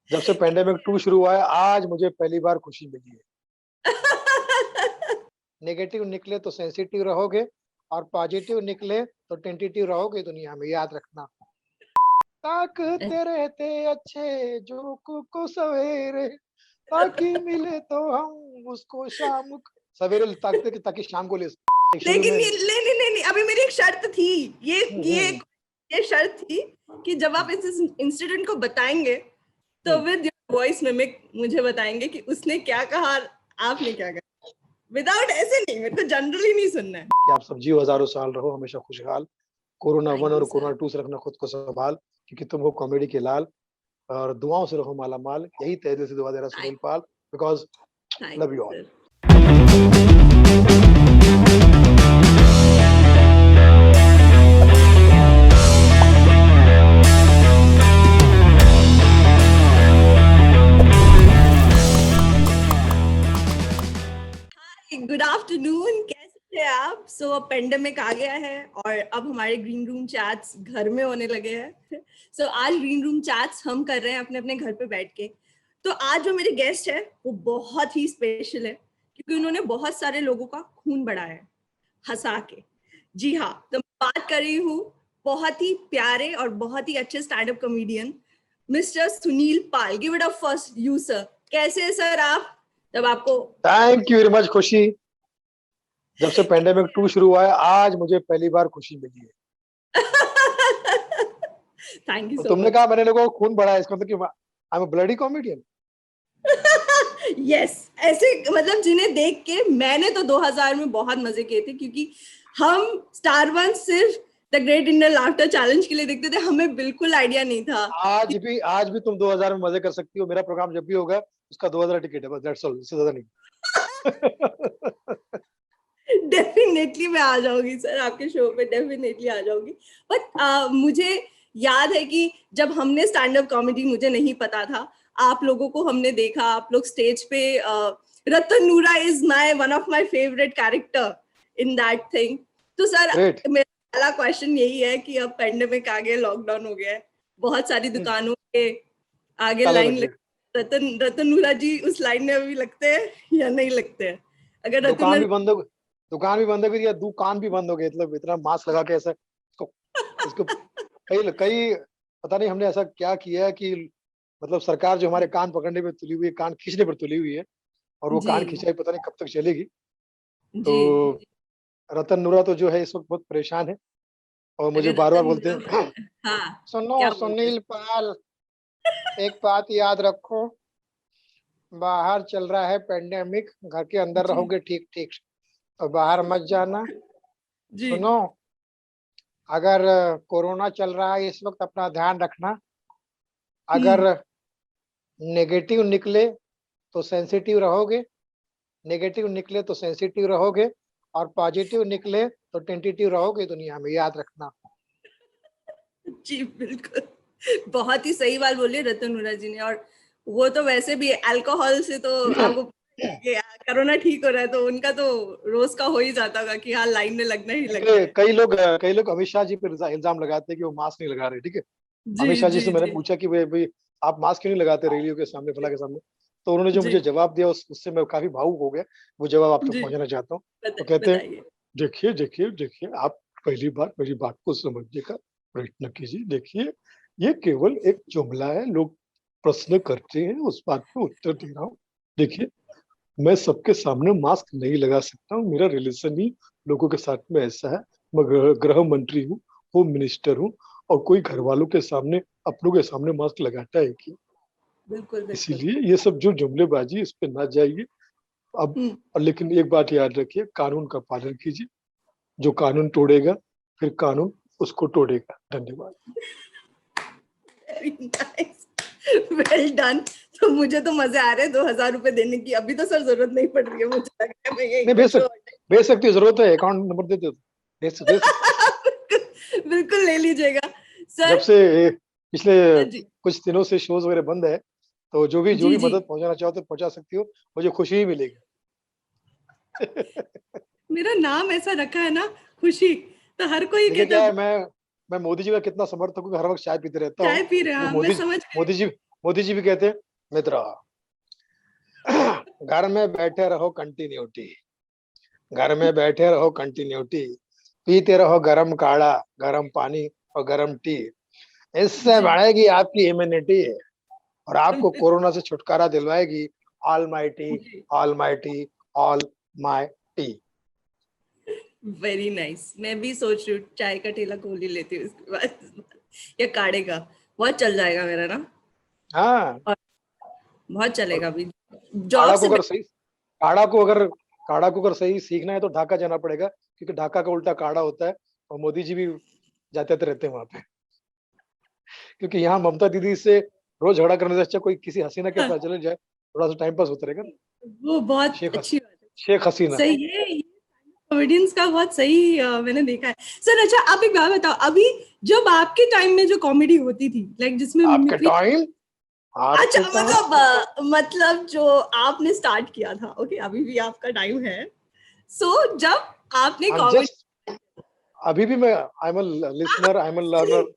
जब से पेंडेमिक 2 शुरू हुआ है, आज मुझे पहली बार खुशी मिली है। नेगेटिव निकले तो सेंसिटिव रहोगे और पॉजिटिव निकले तो टेंटेटिव रहोगे दुनिया में, याद रखना। ताकते रहते अच्छे जो को सवेरे, ताकि मिले तो हम उसको शाम सवेरे ताकते कि ताकि शाम को ले। लेकिन नहीं, अभी मेरी एक शर्त थी, ये शर्त थी कि जब आप इस इंसिडेंट को बताएंगे तो विद योर वॉइस मिमिक मुझे बताएंगे कि उसने क्या कहा, आपने क्या कहा। विदाउट ऐसे नहीं, मेरे को जनरली नहीं सुनना है। कि आप सब जियो हजारों साल रहो, हमेशा खुशहाल। कोरोना 1 और कोरोना 2 से रखना खुद को संभाल, क्योंकि तुम हो कॉमेडी के लाल, और दुआओं से रहो माला माल। यही तहे दिल से दुआ दे रहा Sunil Pal, because love you all. Good afternoon, कैसे हैं आप? सो पेंडेमिक आ गया है और अब हमारे ग्रीन रूम चैट्स घर में होने लगे हैं। सो आज ग्रीन रूम चैट्स हम कर रहे हैं अपने अपने घर पे बैठ के। तो आज जो मेरे गेस्ट है वो बहुत ही स्पेशल है, क्योंकि उन्होंने बहुत सारे लोगों का खून बढ़ाया है हंसा के। जी हाँ, तो मैं बात कर रही हूँ बहुत ही प्यारे और बहुत ही अच्छे stand up comedian mister Sunil Pal. Give it up first you sir. कैसे हैं सर आप? जब आपको थैंक यू वेरी मच खुशी। जब से पेंडेमिक 2 शुरू हुआ है, आज मुझे पहली बार खुशी मिली है। थैंक यू तो सो तुमने मच। कहा मैंने लोगों को खून बढ़ाया, इसका मतलब कि आई am a bloody comedian. Yes, ऐसे मतलब जिन्हें देख के मैंने तो 2000 में बहुत मजे किए थे, क्योंकि हम स्टार वन सिर्फ the great Indian laughter challenge के लिए देखते थे। हमें बिल्कुल आइडिया नहीं था। आज भी तुम 2000 में मजे कर सकती हो। मेरा प्रोग्राम जब भी होगा उसका 2000 टिकट है, बस दैट्स ऑल, इससे ज्यादा नहीं। डेफिनेटली मैं आ जाऊंगी सर, आपके शो पे डेफिनेटली आ जाऊंगी। बट मुझे याद है कि जब हमने स्टैंड अप कॉमेडी, मुझे नहीं पता था, आप लोगों को हमने देखा, आप लोग स्टेज पे, रतन नूरा is one of my favourite character in that thing. तो सर मेरा पहला क्वेश्चन यही है कि अब पेंडेमिक आ गया, लॉकडाउन हो गया है, बहुत सारी दुकानों के आगे लाइन रतन नूरा जी उस लाइन में अभी लगते हैं या नहीं लगते हैं? अगर दुकान भी बंद हो गई, या दुकान भी बंद हो गई, मतलब इतना मास्क लगा के ऐसा इसको कई पता नहीं हमने ऐसा क्या किया है कि मतलब सरकार जो हमारे कान पकड़ने पे तुली हुई है, कान खींचने पर तुली हुई है, और वो कान खिंचाई पता नहीं कब तक चलेगी। तो रतन नूरा तो जो है इस वक्त बहुत परेशान है और मुझे बार बार बोलते हैं हाँ, सुनो सुनील पाल, एक बात याद रखो, बाहर चल रहा है पेंडेमिक, घर के अंदर रहोगे ठीक ठीक, और बाहर मत जाना। सुनो, अगर कोरोना चल रहा है इस वक्त, अपना ध्यान रखना। अगर नेगेटिव निकले तो सेंसिटिव रहोगे, नेगेटिव निकले तो सेंसिटिव रहोगे, और पॉजिटिव निकले तो टेंटेटिव रहोगे दुनिया में, याद रखना। जी बिल्कुल, बहुत ही सही बात बोली रतन नूरा जी ने। और वो तो वैसे भी अल्कोहल से तो आपको कोरोना ठीक हो रहा है, तो उनका तो रोज का हो ही जाता होगा कि हाँ लाइन में लगना ही लगना है। कई लोग अमित शाह जी पर इल्जाम लगाते हैं कि वो मास्क नहीं लगा रहे। ठीक है, अमित शाह जी से मैंने पूछा कि भाई आप मास्क क्यों नहीं लगाते रैलियों के सामने, फला के सामने, तो उन्होंने जो मुझे जवाब दिया उससे मैं काफी भावुक हो गया। वो जवाब आप तक पहुंचाना चाहता हूँ। तो कहते हैं देखिए देखिए देखिए, आप पहली बार मेरी बात को समझने का प्रयत्न कीजिए। देखिए, ये केवल एक जुमला है, लोग प्रश्न करते हैं, उस बात पे उत्तर दे रहा हूँ। देखिए, मैं सबके सामने मास्क नहीं लगा सकता हूँ, मेरा रिलेशन ही लोगों के साथ में ऐसा है। मैं गृह मंत्री हूँ, होम मिनिस्टर हूँ, और कोई घर वालों के सामने, अपनों के सामने मास्क लगाता है कि? बिल्कुल। इसीलिए ये सब जो जुमलेबाजी, इस पे ना जाइए अब। लेकिन एक बात याद रखिए, कानून का पालन कीजिए। जो कानून तोड़ेगा फिर कानून उसको तोड़ेगा। धन्यवाद। Well done. तो मुझे तो मजे आ रहे हैं 2000 रुपए देने की। अभी तो सर जरूरत नहीं पड़ रही है, मुझे लग रहा है मैं यही भेज सकती हो, जरूरत है, अकाउंट नंबर दे दो, बिल्कुल ले लीजिएगा सर। जब से पिछले कुछ दिनों से शोज वगैरह बंद है, तो जो भी मदद पहुंचाना चाहो तो पहुंचा सकती हो, मुझे खुशी ही मिलेगी। मेरा नाम ऐसा रखा है ना, खुशी, तो हर कोई कहता है। मैं मोदी जी का कितना समर्थक हूँ, हर वक्त चाय पीते रहता हूँ। चाय पी रहे हैं, मैं समझ मोदी जी मोदी जी भी कहते हैं, मित्रों घर में बैठे रहो कंटिन्यूटी, घर में बैठे रहो कंटिन्यूटी, पीते रहो गरम काढ़ा, गरम पानी और गरम टी, इससे जी बढ़ेगी आपकी इम्यूनिटी और आपको कोरोना से छुटकारा दिलवाएगी ऑलमाइटी, जी ऑलमाइटी, ऑलमाइटी। Very nice. मैं भी सोच रही हूँ चाय का ठेला खोल ही लेती हूँ इसके बाद, या काढ़े का। बहुत चल जाएगा मेरा ना, हाँ, और बहुत और चलेगा अभी काढ़ा जॉब को से। अगर सही काढ़ा को अगर काढ़ा को अगर सही सीखना है तो ढाका जाना पड़ेगा, क्योंकि ढाका का उल्टा काढ़ा होता है और मोदी जी भी जाते रहते हैं वहां पे। क्योंकि यहाँ ममता दीदी से रोज झगड़ा करने से अच्छा कोई किसी हसीना के पास चले जाए, थोड़ा सा टाइम पास होता रहेगा ना। वो बहुत शेख अच्छी बात है। शेख हसीना। सही है ये, कॉमेडियंस का बहुत सही मैंने देखा है सर। अच्छा आप एक बात बताओ, अभी जब आपके टाइम में जो कॉमेडी होती थी, लाइक जिसमें आपके मिमिक्री, टाइम अच्छा आपके टाइम मतलब जो आपने स्टार्ट किया था, ओके अभी भी आपका टाइम है। सो जब आपने आई एम कॉमेडी, जस्ट अभी भी मैं I am listener, I am learner.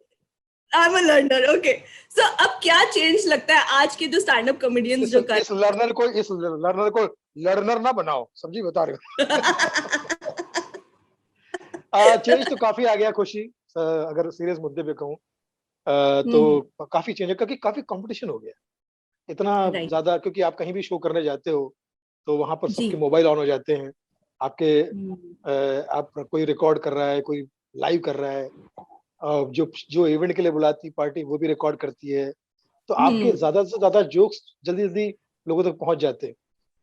I am a learner, okay. So अब क्या चेंज लगता है आज के जो स्टैंड अप कॉमेडियंस जो कर इस लर्नर को लर्नर ना बनाओ, समझी बता रहे हो। चेंज तो काफी आ गया, खुशी। अगर सीरियस मुद्दे पे कहूँ तो काफी चेंज है, क्योंकि काफी कंपटीशन हो गया इतना राइट ज्यादा, क्योंकि आप कहीं भी शो करने जाते हो तो वहां पर जी सबके मोबाइल ऑन हो जाते हैं। आपके हम्म, आप कोई रिकॉर्ड कर रहा है, कोई लाइव कर रहा है, जो जो इवेंट के लिए बुलाती पार्टी वो भी रिकॉर्ड करती है, तो आपके हम्म, ज्यादा से ज्यादा जोक्स जल्दी जल्दी लोगों तक पहुंच जाते हैं।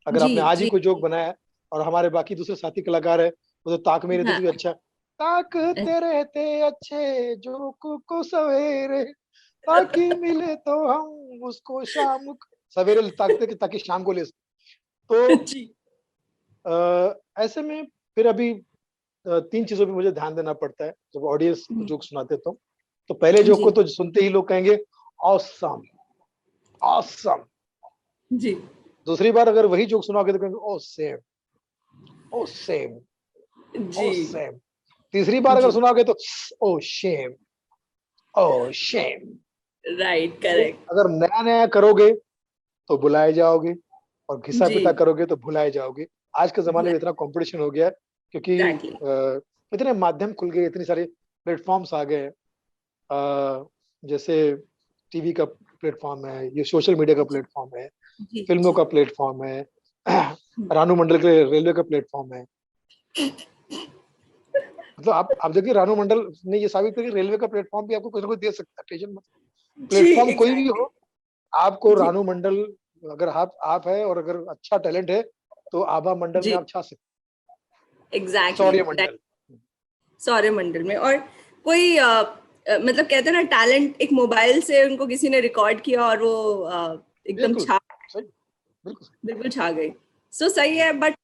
अगर जी आपने आज ही जी कोई जोक बनाया और हमारे बाकी दूसरे साथी कलाकार है वो तो ताक में रहते हाँ थे, अच्छा ताकते रहते अच्छे जोक को सवेरे, ताकि मिले तो हम उसको शाम को सवेरे ताकते कि ताकि शाम को ले तो जी ऐसे में फिर अभी तीन चीजों पे मुझे ध्यान देना पड़ता है जब ऑडियंस को जोक सुनाते तो पहले जोक को जी तो सुनते ही लोग कहेंगे ऑसम, ऑसम। जी दूसरी बार अगर वही जोक सुनाओगे तो कहेंगे ओ सेम, ओ सेम, जी ओ सेम। तीसरी बार अगर जी सुनाओगे तो ओ शेम, ओ शेम। राइट तो करेक्ट अगर नया नया करोगे तो बुलाए जाओगे और घिसा जी पिटा करोगे तो भुलाए जाओगे। आज के ज़माने में इतना कॉम्पिटिशन हो गया है, क्योंकि एग्जैक्टली इतने माध्यम खुल गए, इतनी सारे प्लेटफ़ॉर्म्स आ गए हैं। जैसे टीवी का प्लेटफ़ॉर्म है, ये सोशल मीडिया का प्लेटफ़ॉर्म है, जी फ़िल्मों जी का प्लेटफ़ॉर्म है, रानू मंडल के लिए रेलवे का प्लेटफ़ॉर्म है। मतलब आप देखिए रानू मंडल ने ये साबित किया कि रेलवे का प्लेटफ़ॉर्म भी आपको कुछ ना कुछ दे सकता है, टेंशन मत। जी प्लेटफ़ॉर्म कोई भी एग्जैक्टली हो, आपको जी रानू मंडल, अगर आप है और अगर अच्छा टैलेंट है, तो आभा मंडल में जी आप छा सकते हैं, एग्जैक्टली शौर्य मंडल। सौरमंडल में। और कोई मतलब कहते हैं ना, टैलेंट एक मोबाइल से उनको किसी ने रिकॉर्ड किया और वो एकदम बिल्कुल, छा, सही, बिल्कुल सही। बिल्कुल छा गई। सो सही है। बट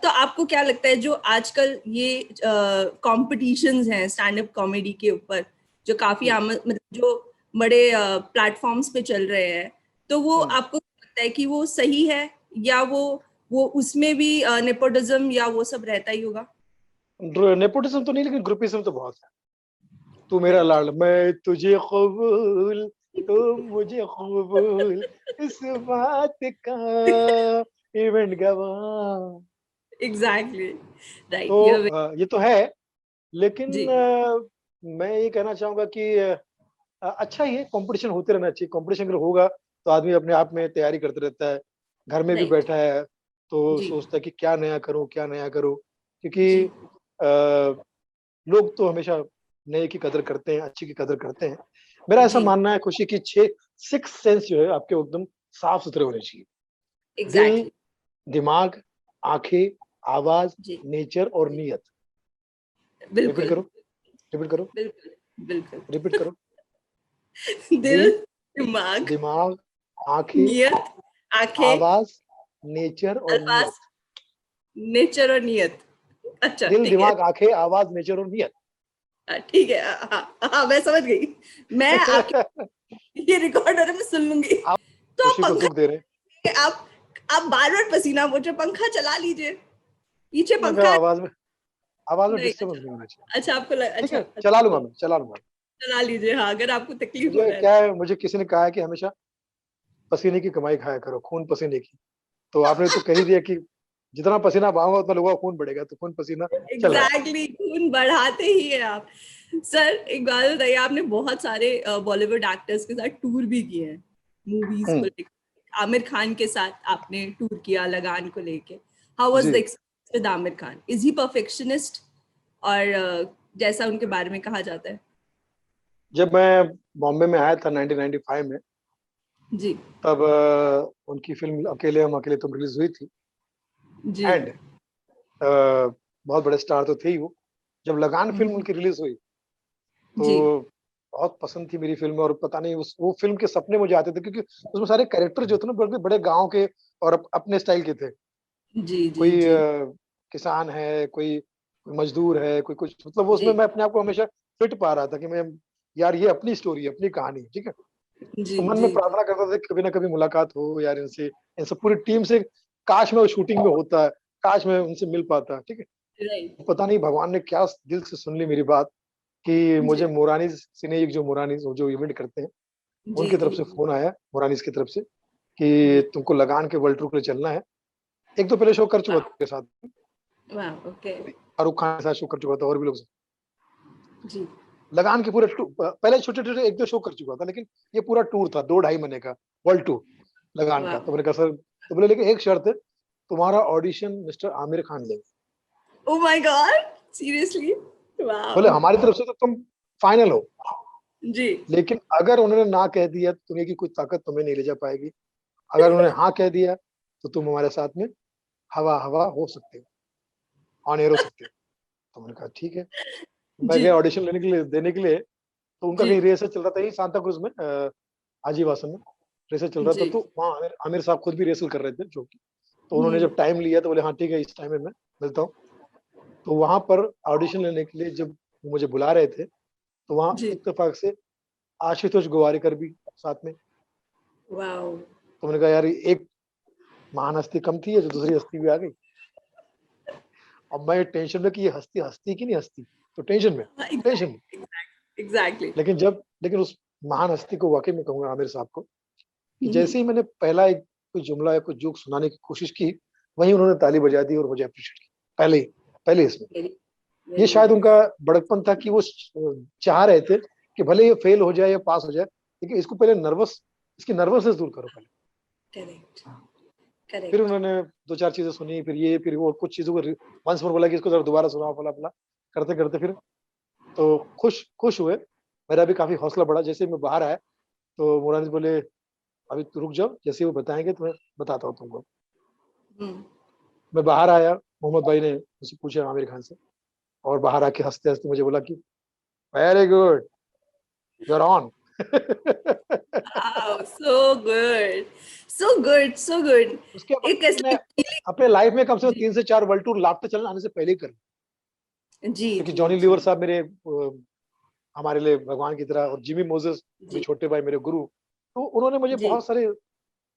तो आपको क्या लगता है जो आजकल ये कॉम्पिटिशन्स हैं स्टैंड अप कॉमेडी के ऊपर, जो काफी हुँ, मतलब जो बड़े प्लेटफॉर्म्स पे चल रहे हैं, तो वो हुँ। आपको लगता है कि वो सही है, या वो उसमें भी नेपोटिज्म या वो सब रहता ही होगा? नेपोटिज़्म तो नहीं, लेकिन ग्रुपिज़्म तो बहुत है। तू मेरा राइट लाड, मैं तुझे कबूल, तू मुझे कबूल, इस बात का इवेंट गवाह। एग्जैक्टली राइट तो यू ये तो है, लेकिन जी मैं ये कहना चाहूँगा कि अच्छा ही है, कॉम्पिटिशन होते रहना चाहिए। कॉम्पिटिशन अगर होगा तो आदमी अपने आप में तैयारी करते रहता है। घर में भी राइट बैठा है तो जी सोचता है कि क्या नया करूँ, क्या नया करूँ? क्योंकि जी लोग तो हमेशा नए की कदर करते हैं, अच्छे की कदर करते हैं। मेरा ऐसा जी मानना है खुशी कि 6 सिक्स्थ सेंस जो है आपके एकदम साफ-सुथरे होने चाहिए। दिल, एग्जैक्टली दिमाग, आँखें, आवाज़, जी नेचर और जी नियत। रिपीट बिल्कुल करो, रिपीट करो, बिल्कुल बिल्कुल रिपीट करो। दिल, दिल, दिमाग, दिमाग, आँखें, नियत, आंखें, आवाज़, नेचर और अल्फाज, नियत। नेचर और नियत। अच्छा दिल, ठीक है। दिमाग, आँखें, आवाज़, नेचर और नियत। ठीक है। हाँ हाँ मैं समझ गई। मैं आपके ये रिकॉर्ड और मैं सुन लूंगी। आप तो आप खुशी को पंखा, दुःख दे रहे हैं। आप बार बार पसीना पोछ रहे, पंखा चला लीजिए, पीछे मगर पंखा है। आवाज़ में नहीं डिस्टर्बेंस नहीं होना चाहिए। अच्छा आपको ठीक अच्छा है, अच्छा चला आपको लूँगा मैं, चला लूँगा। चला लीजिए हाँ, अगर आपको तकलीफ हो मुझे रहा है। क्या है, मुझे किसी ने कहा है कि हमेशा पसीने की कमाई खाया करो, खून पसीने की। तो आपने तो कह ही दिया कि जितना पसीना बहाओगे उतना लोगों का खून बढ़ेगा, तो खून पसीना चल रहा है। एग्जैक्टली, खून बढ़ाते ही है आप। सर एक बात बताइए, आपने बहुत सारे बॉलीवुड एक्टर्स के साथ टूर भी किए हैं मूवीज को हम्म। लेकर। आमिर खान के साथ आपने टूर किया लगान को लेके। हाउ वाज द जी। Experience with Aamir Khan? Is he perfectionist, और जैसा उनके बारे में कहा जाता है? जब मैं बॉम्बे में आया था 1995 में, जी तब उनकी फिल्म अकेले हम अकेले तुम रिलीज हुई थी। जी एंड बहुत बड़े स्टार तो थे ही वो। जब लगान फिल्म हम्म, उनकी रिलीज हुई जी तो बहुत पसंद थी मेरी फिल्म, और पता नहीं उस वो फिल्म के सपने मुझे आते थे, क्योंकि उसमें सारे कैरेक्टर जो थे ना बड़े बड़े गांव के और अपने स्टाइल के थे। जी जी कोई जी किसान है, कोई मजदूर है, कोई कुछ, मतलब वो उसमें जी मैं अपने आप को हमेशा फिट पा रहा था कि मैं, यार ये अपनी स्टोरी है, अपनी कहानी है, ठीक है। जी तो मन में जी जी प्रार्थना करता था कि कभी ना कभी मुलाकात हो यार इनसे, इनसे पूरी टीम से। काश मैं वो शूटिंग में होता, काश मैं उनसे मिल पाता, ठीक है। राइट पता नहीं भगवान ने क्या दिल से सुन ली मेरी बात, कि मुझे जी मोरानीज सिने, एक जो मोरानीज जो इवेंट करते हैं, जी उनकी तरफ जी से फोन आया, मोरानीज की तरफ से, जी। कि तुमको लगान के वर्ल्ड टूर के लिए चलना है। एक तो पहले शो कर चुका था वाह उनके साथ, वाह, ओके। शाहरुख खान के साथ शो कर चुका था, और भी लोग। जी लगान के पूरे पहले छोटे छोटे एक दो शो कर चुका था, लेकिन ये पूरा टूर था 2 ढाई महीने का, वर्ल्ड टूर लगान का। वाह। तो मैंने कहा सर, तो बोले लेकिन एक शर्त है, तुम्हारा ऑडिशन मिस्टर आमिर खान लेंगे। Oh my God! Seriously? बोले Wow. हमारी तरफ से तो तुम फाइनल हो, जी। लेकिन अगर उन्होंने ना कह दिया तो दुनिया की कोई ताकत तुम्हें नहीं ले जा पाएगी। अगर उन्होंने हाँ कह दिया तो तुम हमारे साथ में हवा हवा हो सकते हो, ऑन एयर हो सकते हो। तो मैंने कहा ठीक है। मैं जी गया ऑडिशन लेने के लिए, देने के लिए। तो उनका जी कहीं रिहर्सल चल रहा था, यही सांता क्रूज में, आजीवासन में रिहर्सल चल रहा था। जी तो वहाँ आमिर आमिर साहब खुद भी रिहर्सल कर रहे थे, जो कि, तो उन्होंने हम्म जब टाइम लिया तो बोले हाँ ठीक है, इस टाइम में मैं मिलता हूँ। तो वहां पर ऑडिशन लेने के लिए जब वो मुझे बुला रहे थे, तो वहाँ जी। इत्तेफाक से आशुतोष गोवारिकर भी साथ में। वाओ। तो मैंने कहा यार एक महान हस्ती कम थी, है जो दूसरी हस्ती भी आ गई। अब मैं टेंशन में कि ये हस्ती हस्ती की नहीं हस्ती, तो टेंशन में। एग्जैक्टली। लेकिन उस महान हस्ती को वाकई में कहूंगा, आमिर साहब को, कि जैसे ही मैंने पहला एक कोई जुमला या कोई जोक सुनाने की कोशिश की, वहीं उन्होंने ताली बजा दी और मुझे अप्रिशिएट किया, पहले इसमें। वेरी ये वेरी शायद नाइस। उनका बड़कपन था कि वो चाह रहे थे कि भले ये फेल हो जाए या पास हो जाए, लेकिन इसको पहले इसकी नर्वसनेस दूर करो पहले। करेक्ट फिर करेक्ट। उन्होंने दो चार चीजें सुनी, फिर ये फिर वो कुछ चीजों को वंस मोर बोला कि इसको जरा दोबारा सुनाओ, फला फला करते करते फिर तो खुश हुए। मेरा भी काफी हौसला बढ़ा। जैसे ही मैं बाहर आया तो मुराद बोले अभी तो रुक जाओ, जैसे ही वो बताएंगे तो मैं बताता हूँ तुमको। हम्म मैं बाहर आया, मोहम्मद भाई ने मुझसे पूछा आमिर खान से, और बाहर आके हंसते हंसते मुझे बोला कि very good, you are on. So good, so good, so good. उसके बाद एक मैंने ऐसा फीलिंग। अपने लाइफ में कम से कम जी 3 से 4 वर्ल्ड टूर लाफ्टर चैनल आने से पहले ही कर ली। जी क्योंकि जी जॉनी जी लीवर साहब मेरे हमारे लिए भगवान की तरह, और जिमी मोजेस मेरे जी छोटे भाई, मेरे गुरु। तो उन्होंने मुझे जी बहुत सारी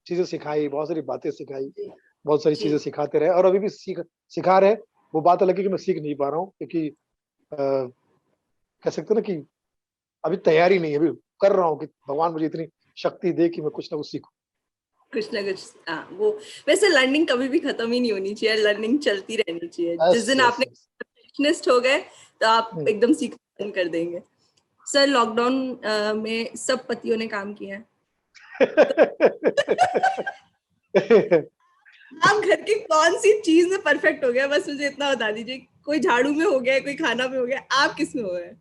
चीजें सिखाई, बहुत सारी बातें सिखाई, जी बहुत सारी जी चीजें सिखाते रहे, और अभी भी सिखा रहे। वो बात अलग है कि मैं सीख नहीं पा रहा हूँ, क्योंकि कह सकते हैं ना कि अभी तैयारी नहीं है, अभी कर रहा हूँ कि भगवान मुझे इतनी शक्ति दे कि मैं कुछ ना कुछ सीखूं। कुछ ना कुछ। हाँ, वो वैसे लर्निंग कभी भी खत्म ही नहीं होनी चाहिए, लर्निंग चलती रहनी चाहिए। यस जिस दिन यस आपने यस। परफेक्शनिस्ट हो गए तो आप एकदम सीखना बंद कर देंगे। सर लॉकडाउन में सब पतियों ने काम किया है। आप घर की कौन सी चीज में परफेक्ट हो गया, बस मुझे इतना बता दीजिए। कोई झाड़ू में हो गया, कोई खाना में हो गया, आप किस में हो गए?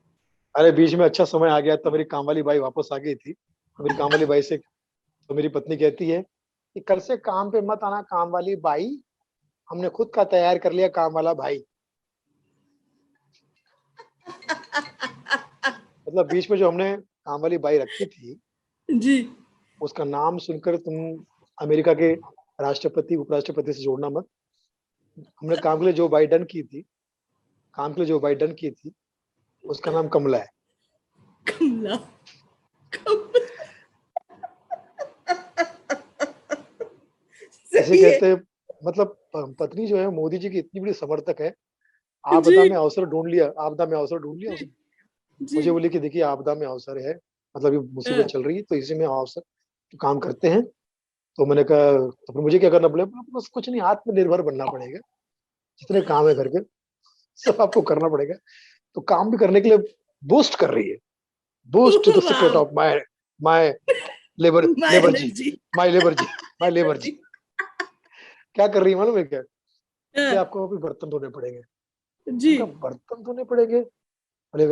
अरे बीच में अच्छा समय आ गया, तो मेरी काम वाली बाई वापस आ गई थी। तो मेरी काम वाली बाई से तो मेरी पत्नी कहती है कि कल से काम पे मत आना काम वाली बाई, हमने खुद का तैयार कर लिया काम वाला भाई। मतलब बीच में जो हमने काम वाली बाई रखी थी, जी उसका नाम सुनकर तुम अमेरिका के राष्ट्रपति उपराष्ट्रपति से जोड़ना मत। हमने काम के लिए जो बाई डन की थी, काम के लिए जो बाई डन की थी, उसका नाम कमला है। कमला। कमला। ऐसे सही है। कहते, मतलब पत्नी जो है मोदी जी की इतनी बड़ी समर्थक है। जी आपदा में अवसर ढूंढ लिया, आपदा में अवसर ढूंढ लिया जी उसने। जी। मुझे बोली कि देखिए आपदा में अवसर है, मतलब ये मुसीबत हाँ, चल रही है, तो इसी में अवसर, तो काम करते हैं। तो मैंने कहा तो फिर मुझे क्या करना पड़ेगा? बोला, बस कुछ नहीं, आत्मनिर्भर बनना पड़ेगा, जितने काम है घर के सब आपको करना पड़ेगा। तो काम भी करने के लिए बूस्ट कर रही है, बूस्ट टू द सीक्रेट वाह, of my my labour my labour जी, एनर्जी। माय लेबर जी, माय लेबर जी। क्या कर रही है मालूम है क्या? कि हाँ, आपको अभी बर्तन धोने पड़ेंगे। जी मैंने कहा बर्तन धोने पड़ेंगे? बोले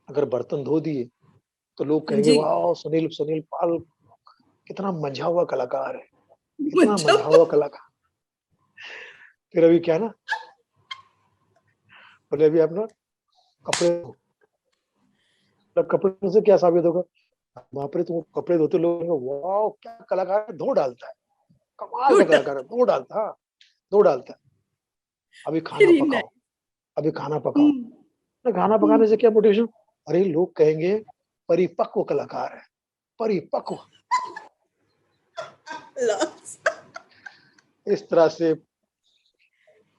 अगर बर्तन धो दिए तो लोग कहेंगे जी। वाह सुनील सुनील पाल कितना मंझा हुआ कलाकार है, कितना मंझा मतलब हुआ कलाकार। फिर अभी क्या ना, बोले अभी आप ना कपड़े धो। मतलब कपड़े से क्या साबित होगा? वहां पर तुम कपड़े धोते लोग कहेंगे, वाह क्या कलाकार है, धो डालता है, कमाल का कलाकार है, धो डालता है, हाँ, धो डालता है। अभी खाना वेरी पकाओ, नाइस। अभी खाना पकाओ। तो खाना पकाने से क्या मोटिवेशन? अरे लोग कहेंगे परिपक्व कलाकार है, परिपक्व। लॉस। इस तरह से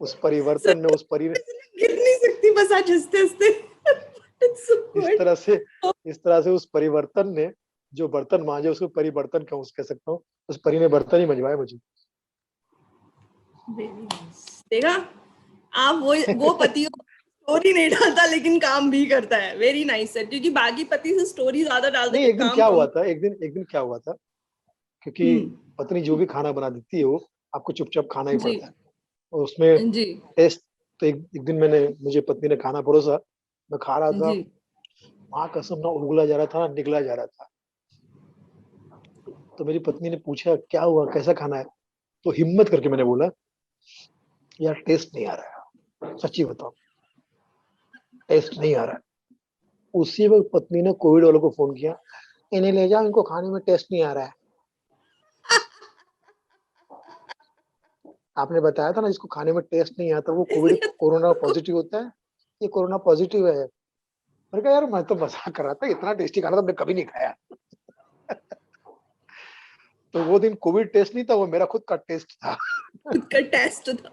उस परिवर्तन ने उस परि गिर नहीं सकती बस आज हंसते हंसते। इस तरह से इस तरह से उस परिवर्तन ने जो बर्तन मांजे उसको परिवर्तन कहूँ कह सकता हूँ। उस परी ने बर्तन ही मंजवाए मुझे। देखा, आप वो पति स्टोरी नहीं डालता लेकिन काम भी करता है। वेरी नाइस सर, क्योंकि बाकी पति से स्टोरी ज्यादा डाल नहीं देते, एक दिन काम क्या कम। हुआ था, एक दिन क्या हुआ था, क्योंकि हम्म। पत्नी जो भी खाना बना देती है वो आपको चुपचाप खाना ही जी पड़ता है। और उसमें जी टेस्ट तो एक दिन मुझे पत्नी ने खाना परोसा, मैं खा रहा था, जी माँ कसम ना उगला जा रहा था ना निगला जा रहा था। तो मेरी पत्नी ने पूछा क्या हुआ, कैसा खाना है? तो हिम्मत करके मैंने बोला यार टेस्ट नहीं आ रहा है, सच्ची बताओ टेस्ट नहीं आ रहा है। उसी वक्त पत्नी ने कोविड वालों को फोन किया, इन्हें ले जाओ, इनको खाने में टेस्ट नहीं आ रहा है। आपने बताया था ना जिसको खाने में टेस्ट नहीं आता वो कोविड कोरोना पॉजिटिव होता है, ये कोरोना पॉजिटिव है। मैंने कहा यार मैं तो मजाक कर रहा था, इतना टेस्टी खाना तो मैंने कभी नहीं खाया। तो वो दिन कोविड टेस्ट नहीं था, वो मेरा खुद का टेस्ट था। खुद का टेस्ट था।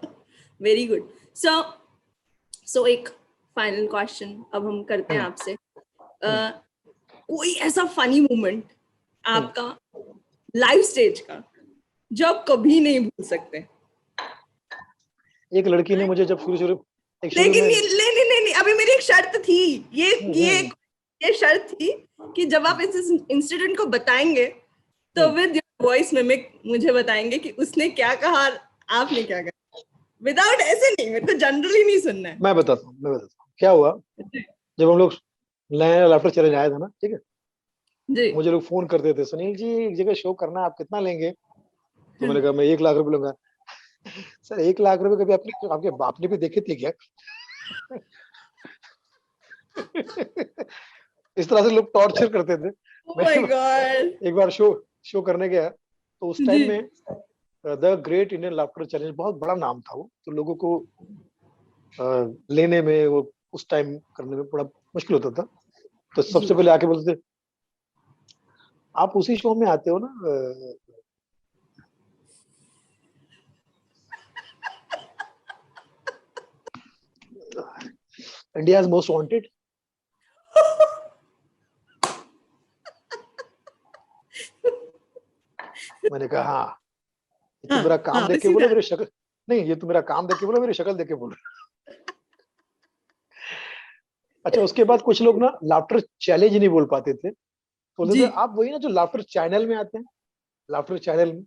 Very good. सो सो एक फाइनल क्वेश्चन अब हम करते हैं हम्म, आपसे। हम्म, कोई ऐसा फनी मोमेंट हम्म। आपका लाइव स्टेज का जो आप कभी नहीं भूल सकते? एक लड़की ने मुझे जब शुरू शुरू एक शुरू लेकिन में ये नहीं नहीं नहीं नहीं, अभी मेरी एक शर्त थी। ये हम्म, ये हम्म, ये शर्त थी कि जब आप हम्म, इस इंसिडेंट को बताएंगे तो हम्म। विद योर वॉइस मिमिक मुझे बताएंगे कि उसने क्या कहा, आपने क्या कहा। विदाउट ऐसे नहीं, मेरे को जनरली नहीं सुनना है। मैं बताता हूँ क्या हुआ। जब हम लोग नया लाफ्टर चैलेंज आया था ना, ठीक है, जी मुझे लोग फोन करते थे, सुनील जी एक जगह शो करना है, आप कितना लेंगे? तो मैंने कहा मैं 1 लाख रुपए लूंगा। सर 1 लाख रुपए कभी आपने आपके बाप ने भी देखे थे क्या? इस तरह से लोग टॉर्चर करते थे। ओह मैं माय गॉड। एक बार शो शो करने गया तो उस जी टाइम में the great Indian laughter challenge बहुत बड़ा नाम था वो, तो लोगों को लेने में वो उस टाइम करने में बड़ा मुश्किल होता था। तो जी सबसे पहले आके बोलते थे आप उसी शो में आते हो ना, इंडिया मोस्ट वांटेड। मैंने कहा हाँ, ये तो हाँ मेरा हाँ काम देख के उसी बोलो तरह। मेरी शक्ल, नहीं ये तो मेरा काम देख के बोलो मेरी शक्ल देख के बोलो। अच्छा उसके बाद कुछ लोग ना लाफ्टर चैलेंज नहीं बोल पाते थे, तो बोलते जी थे आप वही ना जो लाफ्टर चैनल में आते हैं, लाफ्टर चैनल में।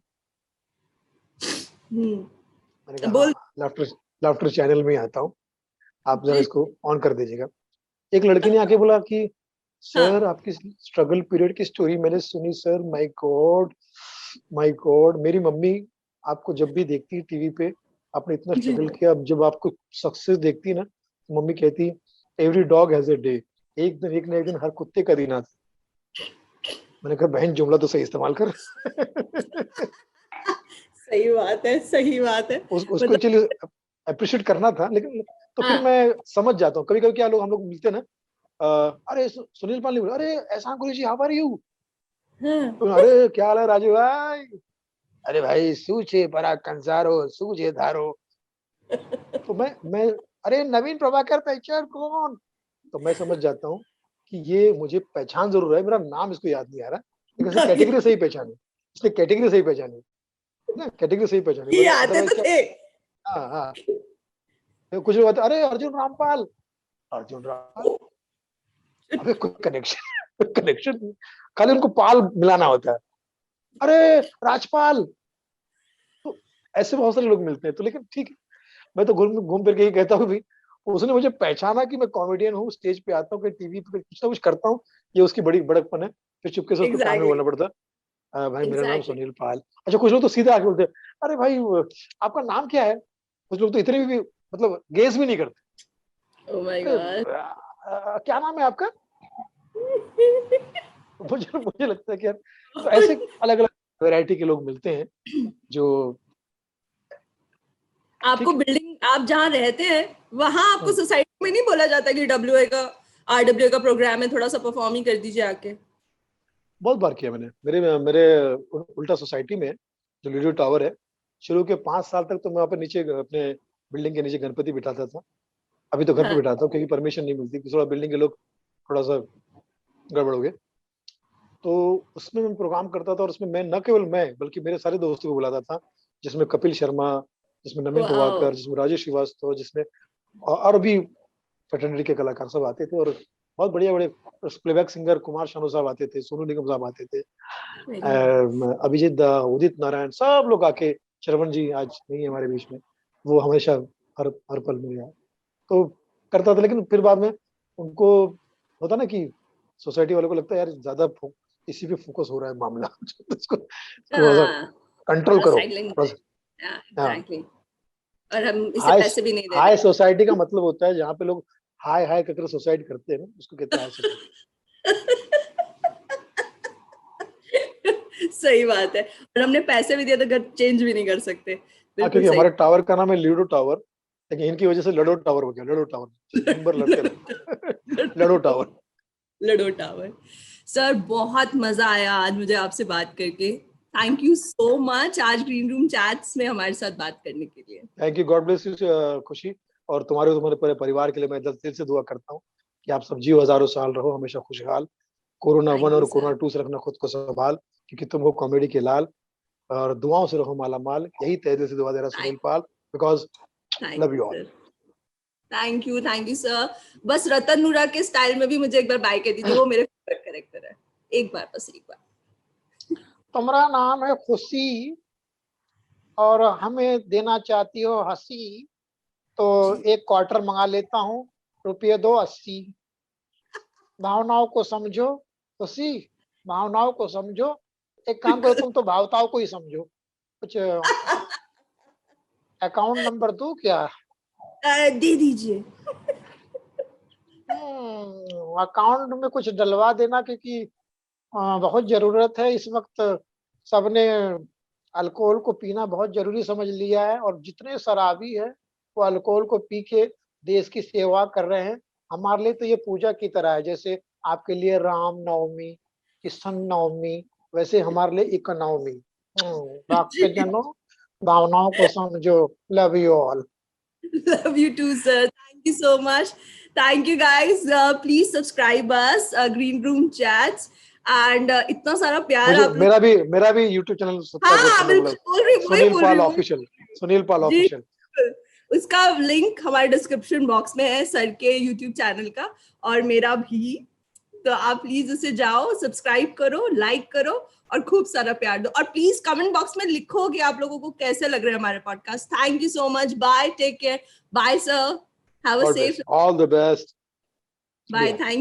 मैंने कहा बोल। हाँ लाफ्टर लाफ्टर चैनल में आता हूँ, आप जरा जी इसको ऑन कर दीजिएगा। एक लड़की ने आके बोला कि सर हाँ आपकी स्ट्रगल पीरियड की स्टोरी मैंने सुनी sir, my God, my God. मेरी मम्मी आपको जब भी देखती है टीवी पे, आपने इतना जी। स्ट्रगल किया, अब जब आपको सक्सेस देखती है ना तो मम्मी कहती है every dog has a day, एक ना एक दिन हर कुत्ते का दिन आता है। मैंने कहा बहन जुमला तो सही इस्तेमाल कर। सही बात है, सही बात है। उसको मतलब एक्चुअली अप्रिशिएट करना था, लेकिन तो फिर हाँ मैं समझ जाता हूँ। कभी कभी क्या लोग हम लोग मिलते हैं ना, अरे सुनील पाल बोले अरे एहसान गुरु जी हाउ आर यू, हाँ तो अरे क्या हाल है राजू भाई, अरे भाई सूचे परा कंसारो सूझे धारो। तो मैं अरे नवीन प्रभाकर पहचान कौन? तो मैं समझ जाता हूँ कि ये मुझे पहचान जरूर है, मेरा नाम इसको याद नहीं आ रहा, लेकिन ऐसे कैटेगरी से ही पहचान है। उसने कैटेगरी सही पहचानी ना, कैटेगरी सही पहचानी। ये आते तो थे। हाँ हाँ, तो कुछ लोग अरे अर्जुन रामपाल, अर्जुन रामपाल, अबे कोई कनेक्शन कनेक्शन, खाली उनको पाल मिलाना होता है। अरे राजपाल, तो ऐसे बहुत सारे लोग मिलते हैं। तो लेकिन ठीक है, मैं तो घूम घूम फिर के ही कहता हूँ भाई, उसने मुझे पहचाना कि मैं कॉमेडियन हूँ, स्टेज पे आता हूँ, कहीं टीवी पे कुछ ना कुछ करता हूँ, ये उसकी बड़ी बड़कपन है। फिर चुपके से उसको कान में एग्जैक्टली बोलना पड़ता है, भाई मेरा नाम एग्जैक्टली। सुनील पाल। अच्छा, कुछ लोग तो सीधे आके बोलते हैं, अरे भाई आपका नाम क्या है? कुछ लोग तो इतने भी मतलब गेस भी नहीं करते। ओह माय अरे गॉड। क्या नाम है आपका? मुझे मुझे लगता है कि यार, तो ऐसे अलग अलग वैरायटी के लोग मिलते हैं जो, आपको ठीक है। बिल्डिंग, आप जहाँ रहते हैं वहां आपको हम्म, सोसाइटी में नहीं बोला जाता कि डब्ल्यूए का, आरडब्ल्यूए का प्रोग्राम है, थोड़ा सा परफॉर्म ही कर दीजिए आके? बहुत बार किया मैंने। मेरे मेरे उल्टा सोसाइटी में जो लिडो टावर है, शुरू के 5 साल तक तो मैं वहाँ पे नीचे अपने बिल्डिंग के नीचे गणपति बिठाता था। अभी तो घर पे हाँ बिठाता हूँ क्योंकि परमिशन नहीं मिलती, थोड़ा बिल्डिंग के लोग थोड़ा सा गड़बड़ हो गए। तो उसमें मैं प्रोग्राम करता था, और उसमें मैं न केवल मैं बल्कि मेरे सारे दोस्तों को बुलाता था, जिसमें कपिल शर्मा, जिसमें नमित वाओ। दिवाकर, जिसमें राजेश श्रीवास्तव, जिसमें और भी फ्रेटर्निटी के कलाकार सब आते थे। और बहुत बढ़िया बड़े प्लेबैक सिंगर कुमार शानू साहब आते थे, सोनू निगम साहब आते थे, वेरी नाइस। अभिजीत दा, उदित नारायण, सब लोग आके, श्रवण जी आज नहीं है हमारे बीच में, वो हमेशा हर पल में यार। तो करता था, लेकिन फिर बाद में उनको होता ना कि सोसाइटी वालों को लगता है यार ज्यादा इसी पे फोकस हो रहा है मामला इसको थोड़ा सा हाँ, कंट्रोल थोड़ा करो साइडलाइन थोड़ा करें। सा। हाँ हाँ, एग्जैक्टली। और हम इसे हाई पैसे भी नहीं दे हाई रहे। सोसाइटी का मतलब होता है जहाँ पे लोग हाय हाय करके सुसाइड करते हैं ना, उसको कहते हैं हाई सोसाइटी। सही बात है। और हमने पैसे भी दिए तो घर चेंज भी नहीं कर सकते। हाँ, बिल्कुल क्योंकि सही। हमारे टावर का नाम है ल्यूडो टावर, लेकिन इनकी वजह से लडो टावर हो गया, लडो टावर, दिन भर लड़ते रहो लडो टावर। लडो टावर। सर बहुत मजा आया आज मुझे आपसे बात करके। थैंक यू सो मच आज ग्रीन रूम चैट्स में हमारे साथ बात करने के लिए। Thank you, God bless you खुशी। और तुम्हारे पूरे परिवार के लिए मैं दिल से दुआ करता हूँ कि आप सब जियो, हजारों साल रहो, हमेशा खुशहाल। कोरोना वन थैंक यू और सर। कोरोना टू से रखना खुद को संभाल, क्योंकि तुम हो कॉमेडी के लाल। और दुआओं से रहो माला माल, यही तहे दिल से दुआ दे रहा Sunil Pal, because thank love you you all. Sir. Thank you sir. बस रतन नूरा के स्टाइल में भी मुझे एक बार बाय कह दीजिए, वो मेरे फेवरेट कैरेक्टर है। एक बार, बस एक बार। तुम्हारा नाम है खुशी और हमें देना चाहती हो हंसी, तो जी। एक क्वार्टर मंगा लेता हूँ, रुपये दो 80। भावनाओं को समझो खुशी, भावनाओं को समझो। एक काम करो, तुम तो भावताओं को ही समझो। कुछ अकाउंट नंबर दूं क्या? दे दीजिए। अकाउंट में कुछ डलवा देना, क्योंकि बहुत जरूरत है इस वक्त। सबने अल्कोहल को पीना बहुत जरूरी समझ लिया है, और जितने शराबी है वो अल्कोहल को पी के देश की सेवा कर रहे हैं। हमारे लिए तो ये पूजा की तरह है, जैसे आपके लिए राम नवमी, कृष्ण नवमी, वैसे हमारे लिए इकोनॉमी। जी। भक्त जनों, भावनाओं को समझो, love you all. Love you too, sir. Thank you so much. Thank you, guys. Please subscribe us, Green Room Chats. And इतना सारा प्यार मुझे आप लोग। मेरा भी यूट्यूब चैनल हाँ सब्सक्राइब हाँ करना, बिल्कुल, मतलब बोल रही वही सुनील बोल रही पाल हूँ। Official, Sunil Pal ji official. बिल्कुल। उसका लिंक हमारे डिस्क्रिप्शन बॉक्स में है, सर के यूट्यूब चैनल का और मेरा भी। तो आप प्लीज उसे जाओ, सब्सक्राइब करो, लाइक करो और खूब सारा प्यार दो। और प्लीज कमेंट बॉक्स में लिखो कि आप लोगों को कैसे लग रहे हैं हमारे podcast. Thank you so much. Bye, take care. Bye sir. Have a God safe. Bless, all the best. Bye. Thank